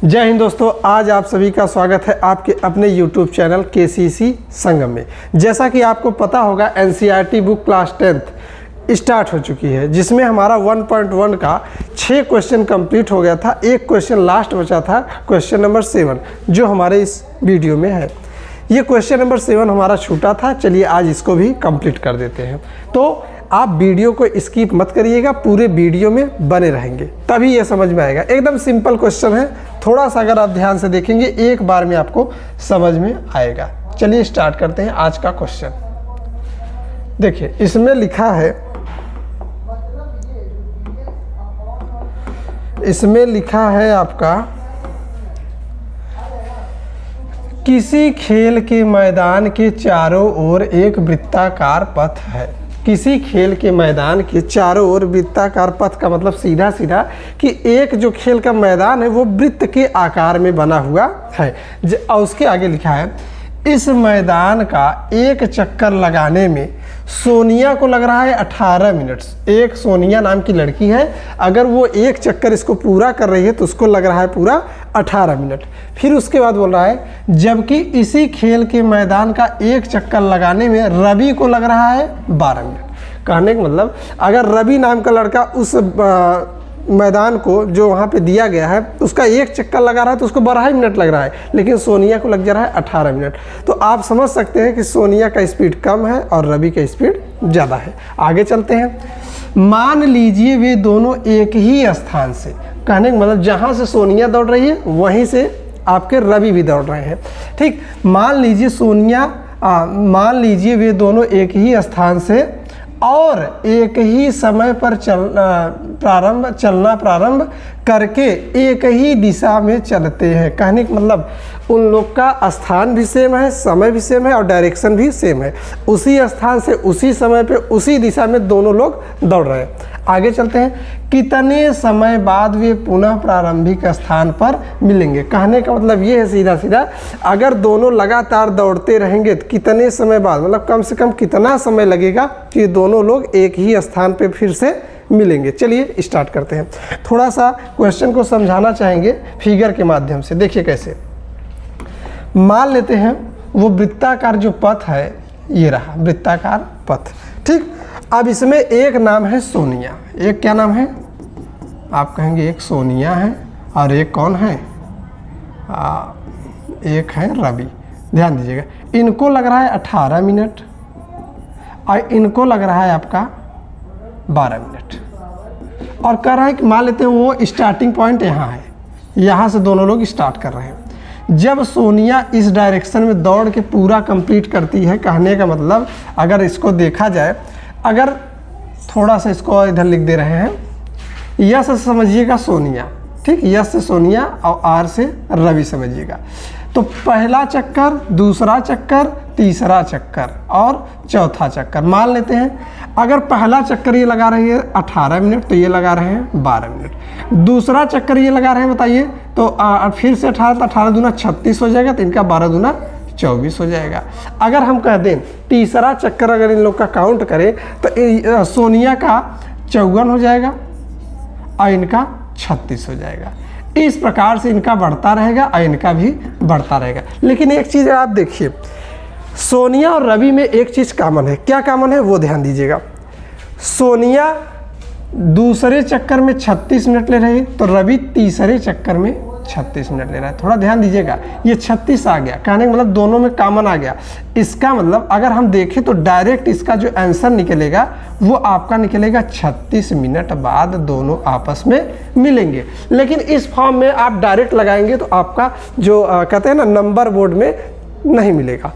जय हिंद दोस्तों, आज आप सभी का स्वागत है आपके अपने YouTube चैनल KCC संगम में। जैसा कि आपको पता होगा NCERT book class 10th start हो चुकी है, जिसमें हमारा 1.1 का 6 क्वेश्चन कंप्लीट हो गया था। एक क्वेश्चन लास्ट बचा था, क्वेश्चन नंबर 7, जो हमारे इस वीडियो में है। ये क्वेश्चन नंबर 7 हमारा छूटा था। चलिए आज इसको भी कंप्लीट कर देते हैं। तो आप वीडियो को स्किप मत करिएगा, पूरे वीडियो में बने रहेंगे तभी ये समझ में आएगा। एकदम सिंपल क्वेश्चन है, थोड़ा सा अगर आप ध्यान से देखेंगे एक बार में आपको समझ में आएगा। चलिए स्टार्ट करते हैं आज का क्वेश्चन। देखिए इसमें लिखा है, आपका किसी खेल के मैदान के चारों ओर एक वृत्ताकार पथ है। किसी खेल के मैदान के चारों ओर वृत्ताकार पथ का मतलब सीधा सीधा कि एक जो खेल का मैदान है वो वृत्त के आकार में बना हुआ है। और उसके आगे लिखा है, इस मैदान का एक चक्कर लगाने में सोनिया को लग रहा है 18 मिनट। एक सोनिया नाम की लड़की है, अगर वो एक चक्कर इसको पूरा कर रही है तो उसको लग रहा है पूरा 18 मिनट। फिर उसके बाद बोल रहा है, जबकि इसी खेल के मैदान का एक चक्कर लगाने में रवि को लग रहा है 12 मिनट। कहने का मतलब अगर रवि नाम का लड़का उस मैदान को जो वहाँ पे दिया गया है उसका एक चक्कर लगा रहा है तो उसको 12 मिनट लग रहा है, लेकिन सोनिया को लग जा रहा है 18 मिनट। तो आप समझ सकते हैं कि सोनिया का स्पीड कम है और रवि का स्पीड ज़्यादा है। आगे चलते हैं। मान लीजिए वे दोनों एक ही स्थान से, कहने का मतलब जहाँ से सोनिया दौड़ रही है वहीं से आपके रवि भी दौड़ रहे हैं। ठीक, मान लीजिए वे दोनों एक ही स्थान से और एक ही समय पर चलना प्रारंभ करके एक ही दिशा में चलते हैं। कहने का मतलब उन लोग का स्थान भी सेम है, समय भी सेम है और डायरेक्शन भी सेम है। उसी स्थान से उसी समय पे उसी दिशा में दोनों लोग दौड़ रहे हैं। आगे चलते हैं। कितने समय बाद वे पुनः प्रारंभिक स्थान पर मिलेंगे। कहने का मतलब ये है सीधा सीधा, अगर दोनों लगातार दौड़ते रहेंगे तो कितने समय बाद, मतलब कम से कम कितना समय लगेगा कि दोनों लोग एक ही स्थान पे फिर से मिलेंगे। चलिए स्टार्ट करते हैं। थोड़ा सा क्वेश्चन को समझाना चाहेंगे फिगर के माध्यम से। देखिए कैसे, मान लेते हैं वो वृत्ताकार जो पथ है ये रहा वृत्ताकार पथ। ठीक, अब इसमें एक नाम है सोनिया, एक क्या नाम है आप कहेंगे, एक सोनिया है और एक कौन है, एक है रवि। ध्यान दीजिएगा, इनको लग रहा है 18 मिनट और इनको लग रहा है आपका 12 मिनट। और कह रहा है कि मान लेते हैं वो स्टार्टिंग पॉइंट यहाँ है, यहाँ से दोनों लोग स्टार्ट कर रहे हैं। जब सोनिया इस डायरेक्शन में दौड़ के पूरा कंप्लीट करती है, कहने का मतलब अगर इसको देखा जाए, अगर थोड़ा सा इसको इधर लिख दे रहे हैं, यस से समझिएगा सोनिया, ठीक, यस से सोनिया और आर से रवि समझिएगा। तो पहला चक्कर, दूसरा चक्कर, तीसरा चक्कर और चौथा चक्कर। मान लेते हैं अगर पहला चक्कर ये लगा रही है 18 मिनट तो ये लगा रहे हैं 12 मिनट। दूसरा चक्कर ये लगा रहे हैं, बताइए, तो फिर से 18 दूना 36 हो जाएगा, तो इनका 12 दूना 24 हो जाएगा। अगर हम कह दें तीसरा चक्कर अगर इन लोग का काउंट करें तो सोनिया का 54 हो जाएगा और इनका 36 हो जाएगा। इस प्रकार से इनका बढ़ता रहेगा और इनका भी बढ़ता रहेगा। लेकिन एक चीज़ आप देखिए, सोनिया और रवि में एक चीज़ कॉमन है। क्या कॉमन है वो ध्यान दीजिएगा। सोनिया दूसरे चक्कर में 36 मिनट ले रही है तो रवि तीसरे चक्कर में 36 मिनट ले रहा है। थोड़ा ध्यान दीजिएगा, ये 36 आ गया, कहने का मतलब दोनों में कॉमन आ गया। इसका मतलब अगर हम देखें तो डायरेक्ट इसका जो आंसर निकलेगा वो आपका निकलेगा 36 मिनट बाद दोनों आपस में मिलेंगे। लेकिन इस फॉर्म में आप डायरेक्ट लगाएंगे तो आपका जो कहते हैं ना नंबर बोर्ड में नहीं मिलेगा।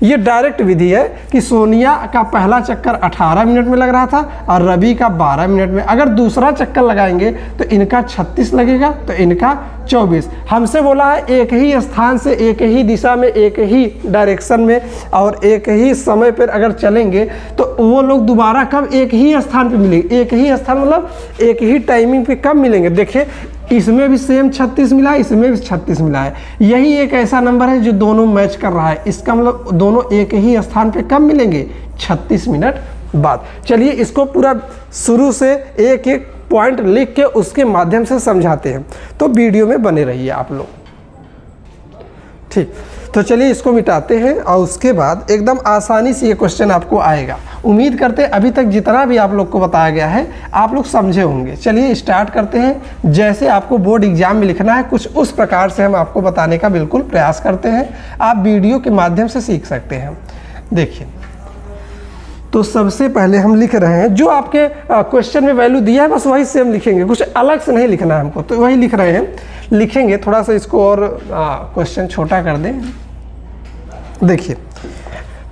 ये डायरेक्ट विधि है कि सोनिया का पहला चक्कर 18 मिनट में लग रहा था और रवि का 12 मिनट में। अगर दूसरा चक्कर लगाएंगे तो इनका 36 लगेगा तो इनका 24। हमसे बोला है एक ही स्थान से एक ही दिशा में एक ही डायरेक्शन में और एक ही समय पर अगर चलेंगे तो वो लोग दोबारा कब एक ही स्थान पे मिलेंगे। एक ही स्थान मतलब एक ही टाइमिंग पे कब मिलेंगे। देखिए इसमें भी सेम 36 मिला है, इसमें भी 36 मिला है। यही एक ऐसा नंबर है जो दोनों मैच कर रहा है। इसका मतलब दोनों एक ही स्थान पे कब मिलेंगे, 36 मिनट बाद। चलिए इसको पूरा शुरू से एक एक पॉइंट लिख के उसके माध्यम से समझाते हैं। तो वीडियो में बने रहिए आप लोग, ठीक। तो चलिए इसको मिटाते हैं और उसके बाद एकदम आसानी से ये क्वेश्चन आपको आएगा। उम्मीद करते हैं अभी तक जितना भी आप लोग को बताया गया है आप लोग समझे होंगे। चलिए स्टार्ट करते हैं। जैसे आपको बोर्ड एग्जाम में लिखना है कुछ उस प्रकार से हम आपको बताने का बिल्कुल प्रयास करते हैं, आप वीडियो के माध्यम से सीख सकते हैं। देखिए, तो सबसे पहले हम लिख रहे हैं जो आपके क्वेश्चन में वैल्यू दिया है बस वही सेम लिखेंगे, कुछ अलग से नहीं लिखना है हमको, तो वही लिख रहे हैं। लिखेंगे थोड़ा सा इसको और क्वेश्चन छोटा कर दें। देखिए,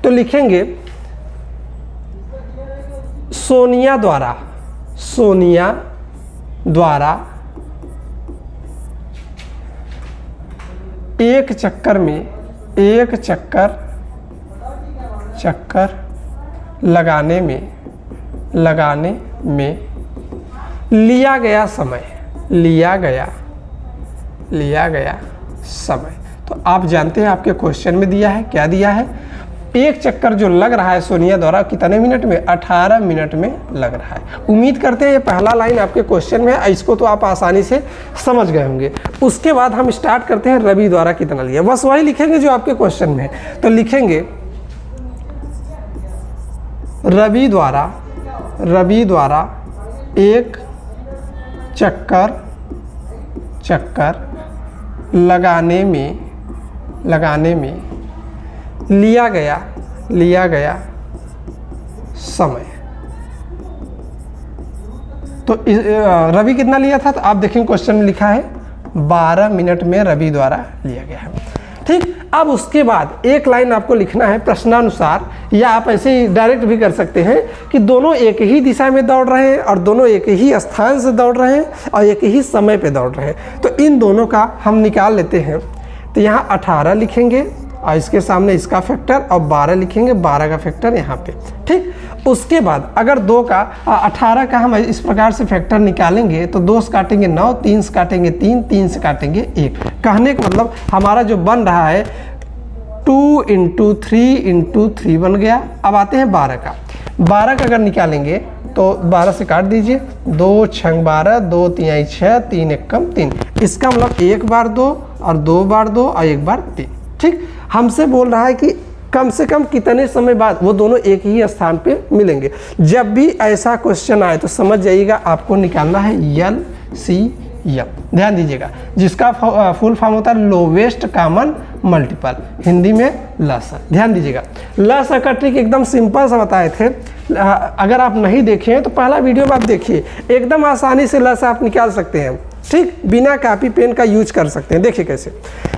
तो लिखेंगे सोनिया द्वारा एक चक्कर लगाने में लिया गया समय। तो आप जानते हैं आपके क्वेश्चन में दिया है, क्या दिया है, एक चक्कर जो लग रहा है सोनिया द्वारा कितने मिनट में, 18 मिनट में लग रहा है। उम्मीद करते हैं ये पहला लाइन आपके क्वेश्चन में है, इसको तो आप आसानी से समझ गए होंगे। उसके बाद हम स्टार्ट करते हैं रवि द्वारा कितना लिया, बस वही लिखेंगे जो आपके क्वेश्चन में है। तो लिखेंगे रवि द्वारा एक चक्कर लगाने में लिया गया समय। तो रवि कितना लिया था, तो आप देखेंगे क्वेश्चन में लिखा है 12 मिनट में रवि द्वारा लिया गया है, ठीक। अब उसके बाद एक लाइन आपको लिखना है प्रश्नानुसार, या आप ऐसे ही डायरेक्ट भी कर सकते हैं कि दोनों एक ही दिशा में दौड़ रहे हैं और दोनों एक ही स्थान से दौड़ रहे हैं और एक ही समय पे दौड़ रहे हैं। तो इन दोनों का हम निकाल लेते हैं। तो यहाँ 18 लिखेंगे और इसके सामने इसका फैक्टर और 12 लिखेंगे, 12 का फैक्टर यहाँ पे, ठीक। उसके बाद अगर 18 का हम इस प्रकार से फैक्टर निकालेंगे तो 2 से काटेंगे 9, 3 से काटेंगे 3, 3 से काटेंगे 1। कहने का मतलब हमारा जो बन रहा है 2 × 3 × 3 बन गया। अब आते हैं 12 का। 12 का अगर निकालेंगे तो 12 से काट दीजिए, 2 × 6 12, 2 × 3 = 6, 3 × 1 = 3। इसका मतलब 1 बार 2 और 2 बार 2 और 1 बार 3, ठीक। हमसे बोल रहा है कि कम से कम कितने समय बाद वो दोनों एक ही स्थान पे मिलेंगे। जब भी ऐसा क्वेश्चन आए तो समझ जाइएगा आपको निकालना है LCM। ध्यान दीजिएगा, जिसका फुल फॉर्म होता है लोवेस्ट कॉमन मल्टीपल, हिंदी में लसा। ध्यान दीजिएगा, लसा का ट्रिक एकदम सिंपल सा बताए थे। अगर आप नहीं देखे तो पहला वीडियो में आप देखिए, एकदम आसानी से लसा आप निकाल सकते हैं, ठीक। बिना कॉपी पेन का यूज कर सकते हैं। देखिए कैसे।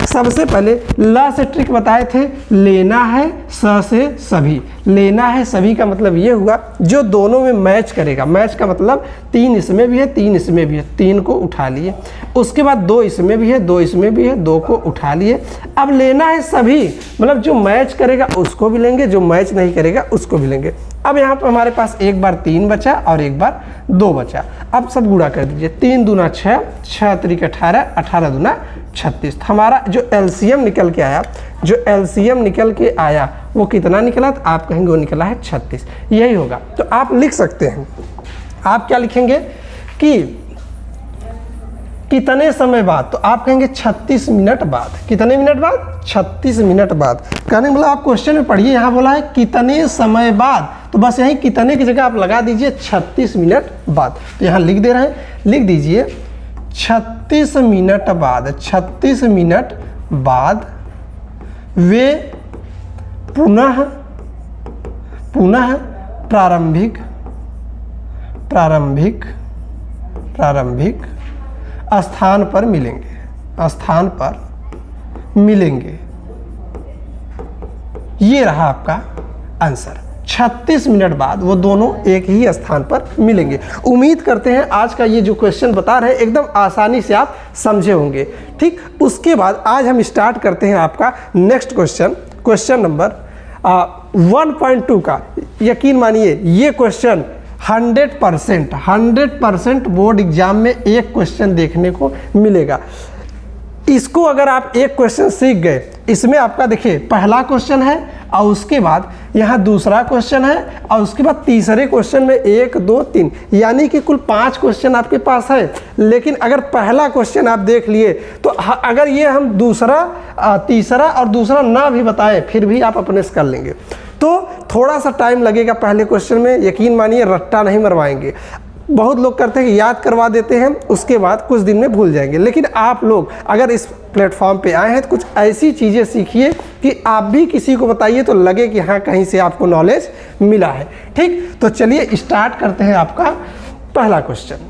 सबसे पहले ल से ट्रिक बताए थे, लेना है स से सभी। लेना है सभी का मतलब ये हुआ जो दोनों में मैच करेगा। मैच का मतलब 3 इसमें भी है, 3 इसमें भी है, 3 को उठा लिए। उसके बाद 2 इसमें भी है, 2 इसमें भी है, 2 को उठा लिए। अब लेना है सभी, मतलब जो मैच करेगा उसको भी लेंगे, जो मैच नहीं करेगा उसको भी लेंगे। अब यहाँ पर हमारे पास 1 बार 3 बचा और 1 बार 2 बचा। अब सब गुणा कर दीजिए, 3 दूना 6, 6 त्रिक 18, 18 दूना 36। हमारा जो LCM निकल के आया वो कितना निकला, तो आप कहेंगे वो निकला है 36, यही होगा। तो आप लिख सकते हैं, आप क्या लिखेंगे कि कितने समय बाद, तो आप कहेंगे 36 मिनट बाद। कितने मिनट बाद, 36 मिनट बाद। कहने मतलब आप क्वेश्चन में पढ़िए, यहाँ बोला है कितने समय बाद, तो बस यही कितने की जगह आप लगा दीजिए 36 मिनट बाद। तो यहाँ लिख दे रहे हैं, लिख दीजिए 36 मिनट बाद। 36 मिनट बाद वे पुनः प्रारंभिक स्थान पर मिलेंगे। ये रहा आपका आंसर। 36 मिनट बाद वो दोनों एक ही स्थान पर मिलेंगे। उम्मीद करते हैं आज का ये जो क्वेश्चन बता रहे हैं एकदम आसानी से आप समझे होंगे, ठीक। उसके बाद आज हम स्टार्ट करते हैं आपका नेक्स्ट क्वेश्चन नंबर 1.2 का। यकीन मानिए ये क्वेश्चन 100% बोर्ड एग्जाम में एक क्वेश्चन देखने को मिलेगा। इसको अगर आप एक क्वेश्चन सीख गए, इसमें आपका देखिए पहला क्वेश्चन है और उसके बाद यहाँ दूसरा क्वेश्चन है और उसके बाद तीसरे क्वेश्चन में 1 2 3, यानी कि कुल 5 क्वेश्चन आपके पास है। लेकिन अगर पहला क्वेश्चन आप देख लिए तो अगर ये हम दूसरा तीसरा और दूसरा ना भी बताएं फिर भी आप अपने से कर लेंगे। तो थोड़ा सा टाइम लगेगा पहले क्वेश्चन में, यकीन मानिए रट्टा नहीं मरवाएंगे। बहुत लोग करते हैं कि याद करवा देते हैं, उसके बाद कुछ दिन में भूल जाएंगे। लेकिन आप लोग अगर इस प्लेटफॉर्म पे आए हैं तो कुछ ऐसी चीज़ें सीखिए कि आप भी किसी को बताइए तो लगे कि हाँ कहीं से आपको नॉलेज मिला है। ठीक, तो चलिए स्टार्ट करते हैं आपका पहला क्वेश्चन।